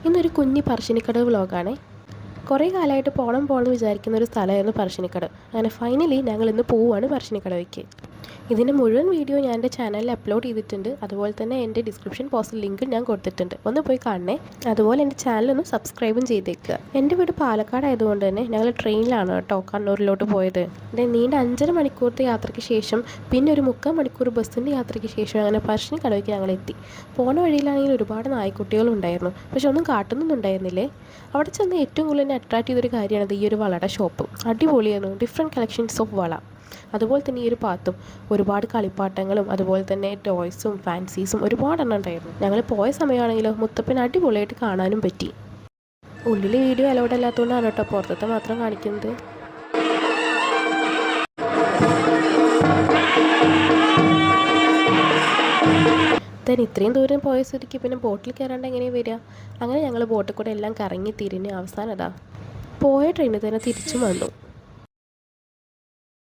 ഇന്നൊരു കുഞ്ഞി പറശ്ശിനിക്കടവ് വ്ലോഗാണ്. കുറേ കാലമായിട്ട് പോകണം വിചാരിക്കുന്ന ഒരു സ്ഥലമായിരുന്നു പറശ്ശിനിക്കടവ്. അങ്ങനെ ഫൈനലി ഞങ്ങൾ ഇന്ന് പോവുകയാണ് പറശ്ശിനിക്കടവിലേക്ക്. ഇതിൻ്റെ മുഴുവൻ വീഡിയോ ഞാൻ എൻ്റെ ചാനലിൽ അപ്ലോഡ് ചെയ്തിട്ടുണ്ട്. അതുപോലെ തന്നെ എൻ്റെ ഡിസ്ക്രിപ്ഷൻ ബോക്സിൽ ലിങ്ക് ഞാൻ കൊടുത്തിട്ടുണ്ട്, ഒന്ന് പോയി കാണണേ. അതുപോലെ എൻ്റെ ചാനലൊന്ന് സബ്സ്ക്രൈബും ചെയ്തേക്കുക. എൻ്റെ വീട് പാലക്കാട് ആയതുകൊണ്ട് തന്നെ ഞങ്ങൾ ട്രെയിനിലാണ് കേട്ടോ കണ്ണൂരിലോട്ട് പോയത്. നീണ്ട 5.5 മണിക്കൂറത്തെ യാത്രയ്ക്ക് ശേഷം പിന്നെ ഒരു 3/4 മണിക്കൂർ ബസ്സിൻ്റെ യാത്രയ്ക്ക് ശേഷം അങ്ങനെ പറശ്ശിനിക്കടവിലേക്ക് ഞങ്ങൾ എത്തി. പോണ വഴിയിലാണെങ്കിൽ ഒരുപാട് നായ്ക്കുട്ടികളുണ്ടായിരുന്നു, പക്ഷെ ഒന്നും കാട്ടുന്നൊന്നും ഉണ്ടായിരുന്നില്ലേ. അവിടെ ചെന്ന് ഏറ്റവും കൂടുതൽ എന്നെ അട്രാക്ട് ചെയ്തൊരു കാര്യമാണ് ഈ ഒരു വളയുടെ ഷോപ്പ്. അടിപൊളിയായിരുന്നു, ഡിഫറെൻറ്റ് കളക്ഷൻസ് ഓഫ് വള. അതുപോലെ തന്നെ ഈ ഒരു പാത്തും ഒരുപാട് കളിപ്പാട്ടങ്ങളും അതുപോലെ തന്നെ ടോയ്സും ഫാൻസീസും ഒരുപാടെണ്ണം ഉണ്ടായിരുന്നു. ഞങ്ങൾ പോയ സമയമാണെങ്കിലോ മുത്തപ്പൻ അടിപൊളിയായിട്ട് കാണാനും പറ്റി. ഉള്ളിൽ വീഡിയോ അലൗഡ് അല്ലാത്തതുകൊണ്ടാണ് കേട്ടോ പുറത്തത്തെ മാത്രം കാണിക്കുന്നത്. ഇത്രയും ദൂരം പോയ സ്ഥിതിക്ക് പിന്നെ ബോട്ടിൽ കയറാണ്ട് എങ്ങനെയാണ് വരിക? അങ്ങനെ ഞങ്ങൾ ബോട്ടിൽ കൂടെ എല്ലാം കറങ്ങി തിരിഞ്ഞ് അവസാനം പോയ ട്രെയിനിൽ തന്നെ തിരിച്ചും വന്നു.